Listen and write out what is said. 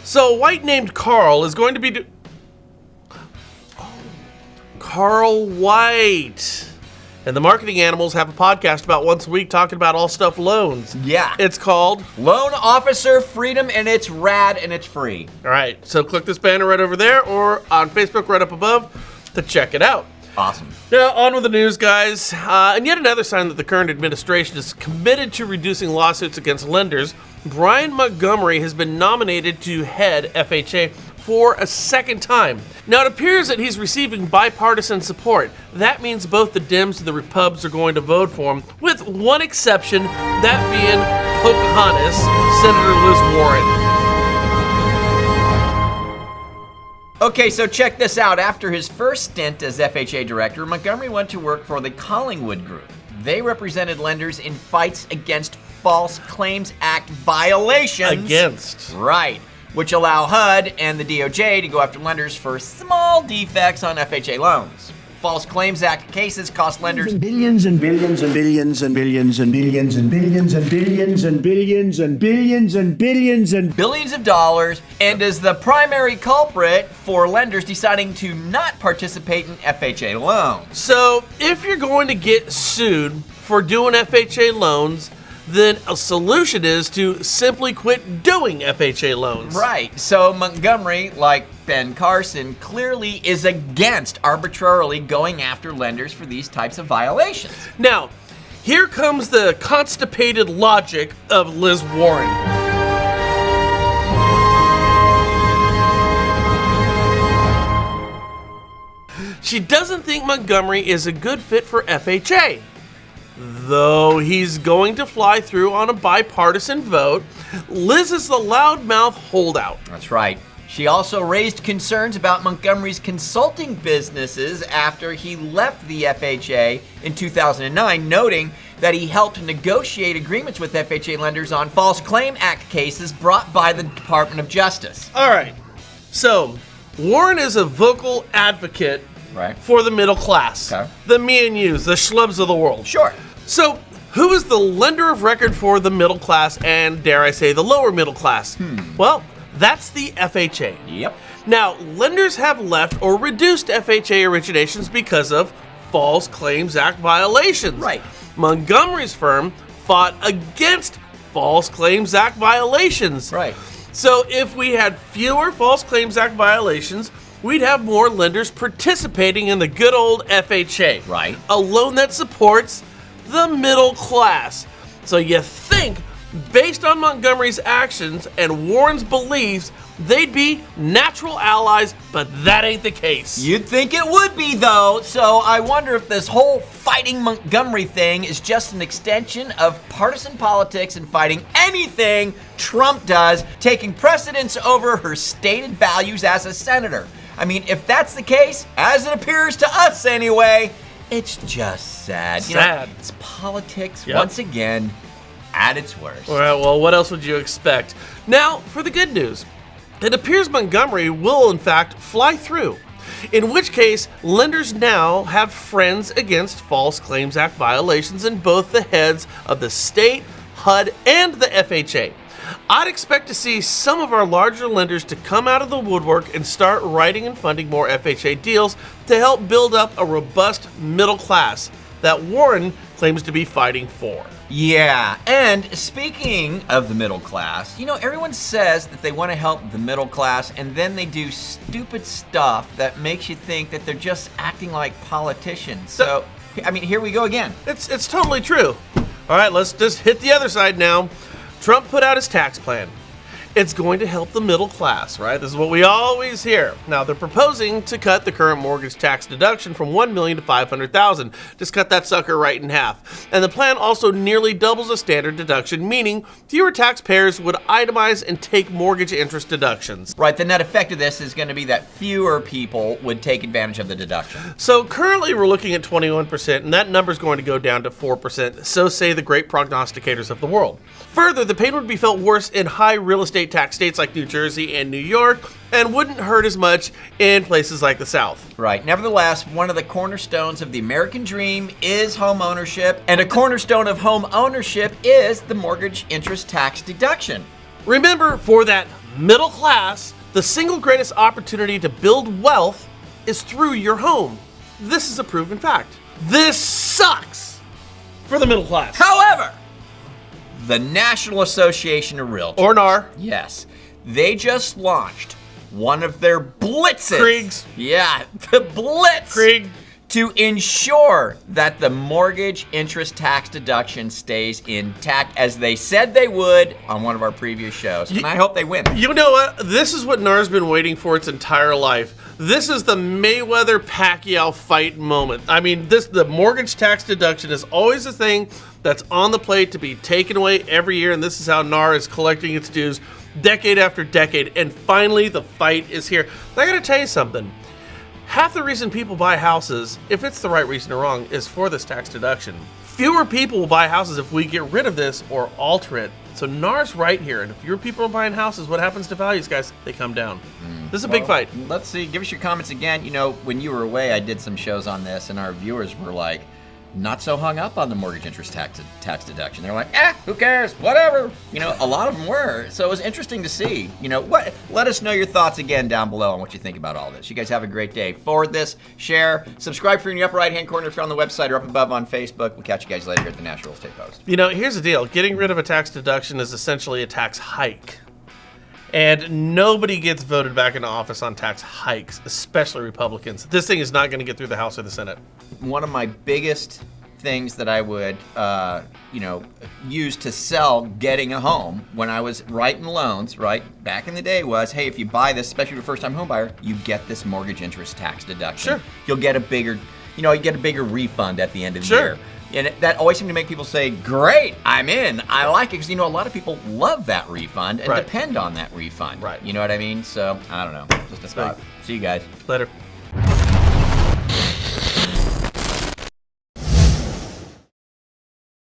So, a white named Carl is going to be... Carl White. And the Marketing Animals have a podcast about once a week talking about all stuff loans. Yeah. It's called Loan Officer Freedom, and it's rad and it's free. All right, so click this banner right over there or on Facebook right up above to check it out. Awesome. Now, on with the news, guys. And yet another sign that the current administration is committed to reducing lawsuits against lenders. Brian Montgomery has been nominated to head FHA for a second time. Now, it appears that he's receiving bipartisan support. That means both the Dems and the Repubs are going to vote for him, with one exception, that being Pocahontas, Senator Liz Warren. Okay, so check this out. After his first stint as FHA director, Montgomery went to work for the Collingwood Group. They represented lenders in fights against False Claims Act violations. Right. Which allow HUD and the DOJ to go after lenders for small defects on FHA loans. False Claims Act cases cost lenders billions and billions and billions and billions and billions and billions and billions and billions and billions and billions and billions of dollars, and is the primary culprit for lenders deciding to not participate in FHA loans. So, if you're going to get sued for doing FHA loans, then a solution is to simply quit doing FHA loans. Right. So Montgomery, like Ben Carson, clearly is against arbitrarily going after lenders for these types of violations. Now, here comes the constipated logic of Liz Warren. She doesn't think Montgomery is a good fit for FHA. Though he's going to fly through on a bipartisan vote, Liz is the loudmouth holdout. That's right. She also raised concerns about Montgomery's consulting businesses after he left the FHA in 2009, noting that he helped negotiate agreements with FHA lenders on False Claim Act cases brought by the Department of Justice. All right. So, Warren is a vocal advocate for the middle class. Okay. The me and yous, the schlubs of the world. Sure. So, who is the lender of record for the middle class and, dare I say, the lower middle class? Well, that's the FHA. Yep. Now, lenders have left or reduced FHA originations because of False Claims Act violations. Right. Montgomery's firm fought against False Claims Act violations. Right. So if we had fewer False Claims Act violations, we'd have more lenders participating in the good old FHA. Right. A loan that supports the middle class. So you think, based on Montgomery's actions and Warren's beliefs, they'd be natural allies, but that ain't the case. You'd think it would be, though. So I wonder if this whole fighting Montgomery thing is just an extension of partisan politics and fighting anything Trump does, taking precedence over her stated values as a senator. I mean, if that's the case, as it appears to us anyway, it's just sad. Sad. It's politics once again at its worst. All right, well, what else would you expect? Now, for the good news. It appears Montgomery will, in fact, fly through. In which case, lenders now have friends against False Claims Act violations in both the heads of the state, HUD, and the FHA. I'd expect to see some of our larger lenders to come out of the woodwork and start writing and funding more FHA deals to help build up a robust middle class that Warren claims to be fighting for. Yeah, and speaking of the middle class, everyone says that they want to help the middle class, and then they do stupid stuff that makes you think that they're just acting like politicians. So, I mean, here we go again. It's totally true. All right, let's just hit the other side now. Trump put out his tax plan. It's going to help the middle class, right? This is what we always hear. Now, they're proposing to cut the current mortgage tax deduction from $1 million to $500,000. Just cut that sucker right in half. And the plan also nearly doubles the standard deduction, meaning fewer taxpayers would itemize and take mortgage interest deductions. Right, the net effect of this is going to be that fewer people would take advantage of the deduction. So currently we're looking at 21%, and that number is going to go down to 4%, so say the great prognosticators of the world. Further, the pain would be felt worse in high real estate tax states like New Jersey and New York, and wouldn't hurt as much in places like the South. Right. Nevertheless, one of the cornerstones of the American dream is home ownership, and a cornerstone of home ownership is the mortgage interest tax deduction. Remember, for that middle class, the single greatest opportunity to build wealth is through your home. This is a proven fact. This sucks for the middle class. However, the National Association of Realtors, Or NAR. yes, they just launched one of their blitzes. Kriegs. Yeah, the blitz. Krieg. To ensure that the mortgage interest tax deduction stays intact, as they said they would on one of our previous shows. And I hope they win. You know what? This is what NAR's been waiting for its entire life. This is the Mayweather-Pacquiao fight moment. I mean, the mortgage tax deduction is always a thing that's on the plate to be taken away every year, and this is how NAR is collecting its dues decade after decade, and finally the fight is here. And I gotta tell you something. Half the reason people buy houses, if it's the right reason or wrong, is for this tax deduction. Fewer people will buy houses if we get rid of this or alter it. So NAR's right here, and if fewer people are buying houses, what happens to values, guys? They come down. This is a big fight. Let's see. Give us your comments again. You know, when you were away, I did some shows on this, and our viewers were like, not so hung up on the mortgage interest tax deduction. They're like, who cares? Whatever. You know, a lot of them were. So it was interesting to see. You know, let us know your thoughts again down below on what you think about all this. You guys have a great day. Forward this, share, subscribe for in the upper right-hand corner if you're on the website or up above on Facebook. We'll catch you guys later here at the National Real Estate Post. You know, here's the deal. Getting rid of a tax deduction is essentially a tax hike. And nobody gets voted back into office on tax hikes, especially Republicans. This thing is not going to get through the House or the Senate. One of my biggest things that I would, use to sell getting a home when I was writing loans, right, back in the day was, hey, if you buy this, especially for a first-time home buyer, you get this mortgage interest tax deduction. Sure. You'll get a bigger, refund at the end of the year. And that always seemed to make people say, great, I'm in. I like it because, a lot of people love that refund and depend on that refund. Right. You know what I mean? So, I don't know. Just a thought. See you guys. Later.